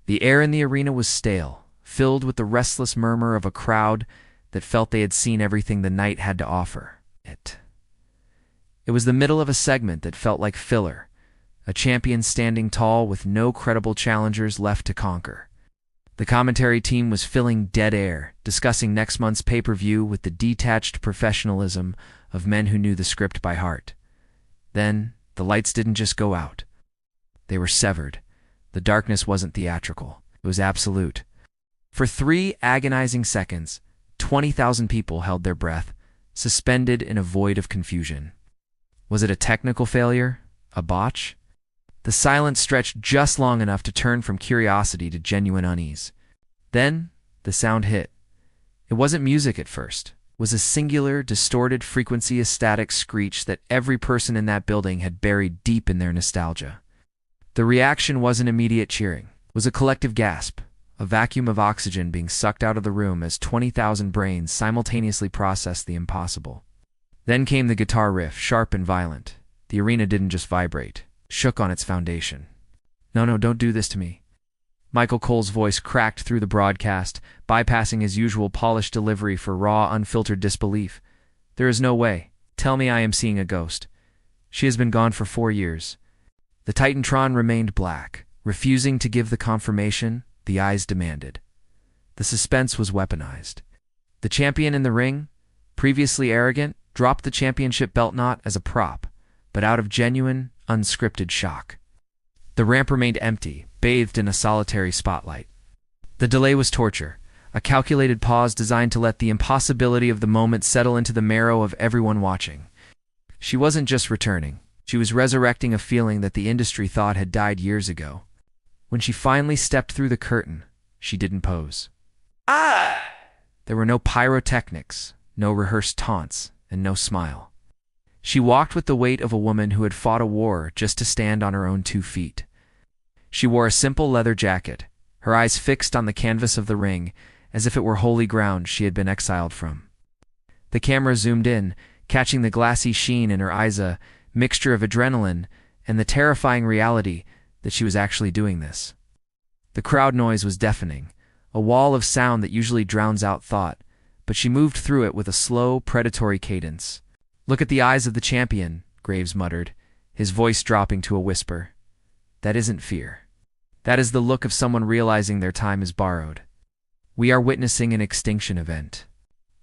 The air in the arena was stale, filled with the restless murmur of a crowd that felt they had seen everything the night had to offer. It was the middle of a segment that felt like filler, a champion standing tall with no credible challengers left to conquer. The commentary team was filling dead air, discussing next month's pay-per-view with the detached professionalism of men who knew the script by heart. Then, the lights didn't just go out. They were severed. The darkness wasn't theatrical. It was absolute. For 3 agonizing seconds, 20,000 people held their breath, suspended in a void of confusion. Was it a technical failure? A botch? The silence stretched just long enough to turn from curiosity to genuine unease. Then, the sound hit. It wasn't music at first. It was a singular, distorted frequency ecstatic screech that every person in that building had buried deep in their nostalgia. The reaction wasn't immediate cheering. It was a collective gasp, a vacuum of oxygen being sucked out of the room as 20,000 brains simultaneously processed the impossible. Then came the guitar riff, sharp and violent. The arena didn't just vibrate, shook on its foundation. No, don't do this to me. Michael Cole's voice cracked through the broadcast, bypassing his usual polished delivery for raw, unfiltered disbelief. There is no way. Tell me I am seeing a ghost. She has been gone for 4 years. The Titantron remained black, refusing to give the confirmation the eyes demanded. The suspense was weaponized. The champion in the ring, previously arrogant, dropped the championship belt not as a prop, but out of genuine, unscripted shock. The ramp remained empty, bathed in a solitary spotlight. The delay was torture, a calculated pause designed to let the impossibility of the moment settle into the marrow of everyone watching. She wasn't just returning. She was resurrecting a feeling that the industry thought had died years ago. When she finally stepped through the curtain, she didn't pose. There were no pyrotechnics, no rehearsed taunts, and no smile. She walked with the weight of a woman who had fought a war just to stand on her own 2 feet. She wore a simple leather jacket, her eyes fixed on the canvas of the ring, as if it were holy ground she had been exiled from. The camera zoomed in, catching the glassy sheen in her eyes, a mixture of adrenaline and the terrifying reality that she was actually doing this. The crowd noise was deafening, a wall of sound that usually drowns out thought, but she moved through it with a slow, predatory cadence. "Look at the eyes of the champion," Graves muttered, his voice dropping to a whisper. "That isn't fear. That is the look of someone realizing their time is borrowed. We are witnessing an extinction event."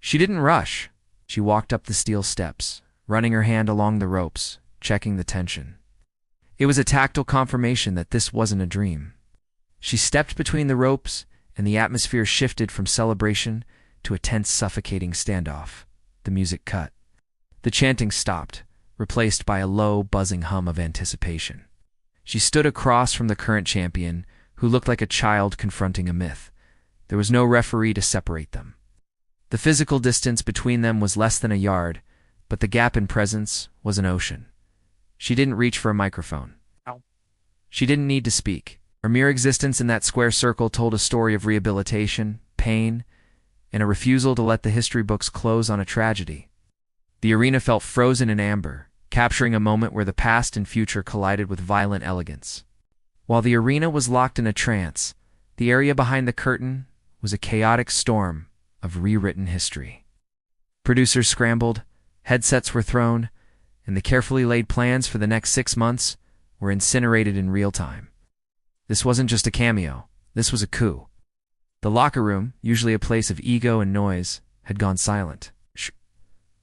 She didn't rush. She walked up the steel steps, running her hand along the ropes, checking the tension. It was a tactile confirmation that this wasn't a dream. She stepped between the ropes, and the atmosphere shifted from celebration to a tense, suffocating standoff. The music cut. The chanting stopped, replaced by a low, buzzing hum of anticipation. She stood across from the current champion, who looked like a child confronting a myth. There was no referee to separate them. The physical distance between them was less than a yard, but the gap in presence was an ocean. She didn't reach for a microphone. She didn't need to speak. Her mere existence in that square circle told a story of rehabilitation, pain, and a refusal to let the history books close on a tragedy. The arena felt frozen in amber, capturing a moment where the past and future collided with violent elegance. While the arena was locked in a trance, the area behind the curtain was a chaotic storm of rewritten history. Producers scrambled, headsets were thrown, and the carefully laid plans for the next 6 months were incinerated in real time. This wasn't just a cameo. This was a coup. The locker room, usually a place of ego and noise, had gone silent.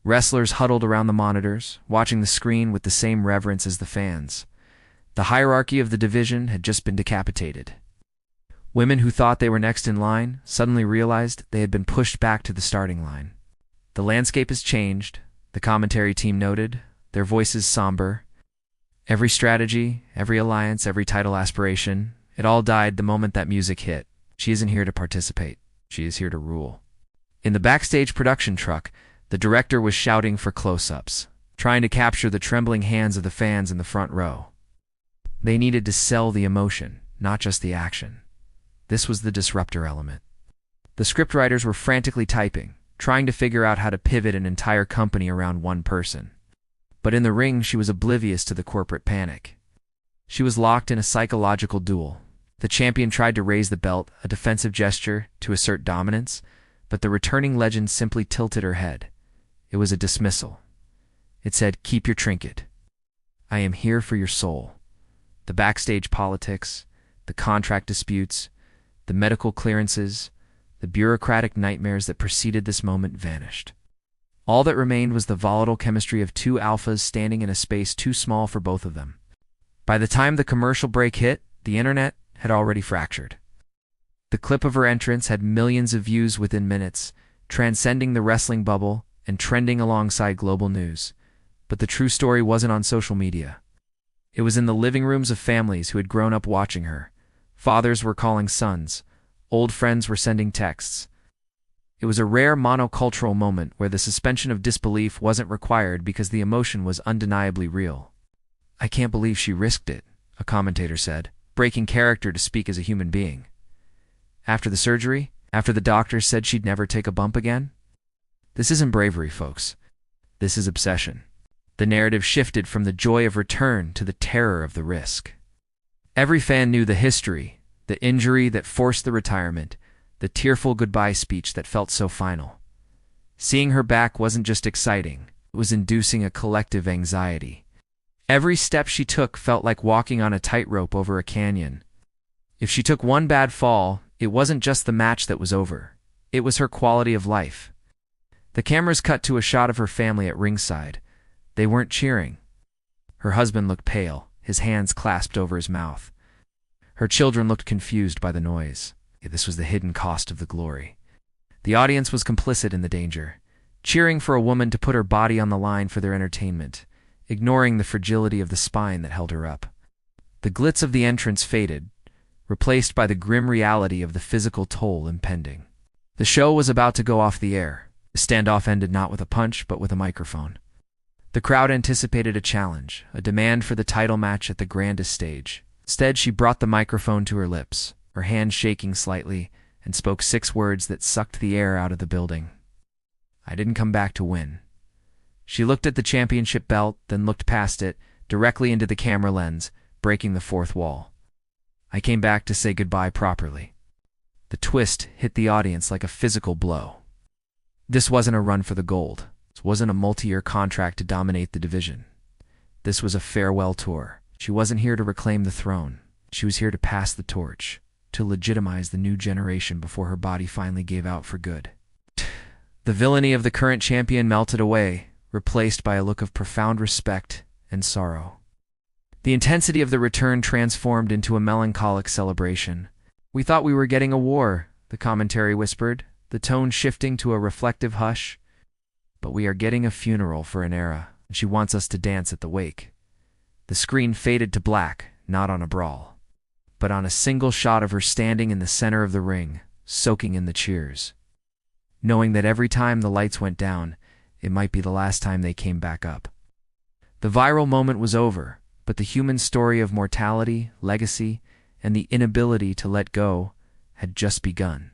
Wrestlers huddled around the monitors, watching the screen with the same reverence as the fans. The hierarchy of the division had just been decapitated. Women who thought they were next in line suddenly realized they had been pushed back to the starting line. "The landscape has changed," the commentary team noted, their voices somber. Every strategy, every alliance, every title aspiration, it all died the moment that music hit. She isn't here to participate. She is here to rule. In the backstage production truck, the director was shouting for close-ups, trying to capture the trembling hands of the fans in the front row. They needed to sell the emotion, not just the action. This was the disruptor element. The scriptwriters were frantically typing, trying to figure out how to pivot an entire company around one person. But in the ring, she was oblivious to the corporate panic. She was locked in a psychological duel. The champion tried to raise the belt, a defensive gesture to assert dominance, but the returning legend simply tilted her head. It was a dismissal. It said, "Keep your trinket. I am here for your soul." The backstage politics, the contract disputes, the medical clearances, the bureaucratic nightmares that preceded this moment vanished. All that remained was the volatile chemistry of two alphas standing in a space too small for both of them. By the time the commercial break hit, the internet had already fractured. The clip of her entrance had millions of views within minutes, transcending the wrestling bubble and trending alongside global news. But the true story wasn't on social media. It was in the living rooms of families who had grown up watching her. Fathers were calling sons. Old friends were sending texts. It was a rare monocultural moment where the suspension of disbelief wasn't required because the emotion was undeniably real. "I can't believe she risked it," a commentator said, breaking character to speak as a human being. "After the surgery? After the doctors said she'd never take a bump again?" This isn't bravery, folks. This is obsession. The narrative shifted from the joy of return to the terror of the risk. Every fan knew the history, the injury that forced the retirement, the tearful goodbye speech that felt so final. Seeing her back wasn't just exciting, it was inducing a collective anxiety. Every step she took felt like walking on a tightrope over a canyon. If she took one bad fall, it wasn't just the match that was over. It was her quality of life. The cameras cut to a shot of her family at ringside. They weren't cheering. Her husband looked pale, his hands clasped over his mouth. Her children looked confused by the noise. This was the hidden cost of the glory. The audience was complicit in the danger, cheering for a woman to put her body on the line for their entertainment, ignoring the fragility of the spine that held her up. The glitz of the entrance faded, replaced by the grim reality of the physical toll impending. The show was about to go off the air. The standoff ended not with a punch, but with a microphone. The crowd anticipated a challenge, a demand for the title match at the grandest stage. Instead, she brought the microphone to her lips, her hand shaking slightly, and spoke 6 words that sucked the air out of the building. "I didn't come back to win." She looked at the championship belt, then looked past it, directly into the camera lens, breaking the fourth wall. "I came back to say goodbye properly." The twist hit the audience like a physical blow. This wasn't a run for the gold. This wasn't a multi-year contract to dominate the division. This was a farewell tour. She wasn't here to reclaim the throne. She was here to pass the torch, to legitimize the new generation before her body finally gave out for good. The villainy of the current champion melted away, replaced by a look of profound respect and sorrow. The intensity of the return transformed into a melancholic celebration. "We thought we were getting a war," the commentary whispered, the tone shifting to a reflective hush. "But we are getting a funeral for an era, and she wants us to dance at the wake." The screen faded to black, not on a brawl, but on a single shot of her standing in the center of the ring, soaking in the cheers, knowing that every time the lights went down, it might be the last time they came back up. The viral moment was over, but the human story of mortality, legacy, and the inability to let go had just begun.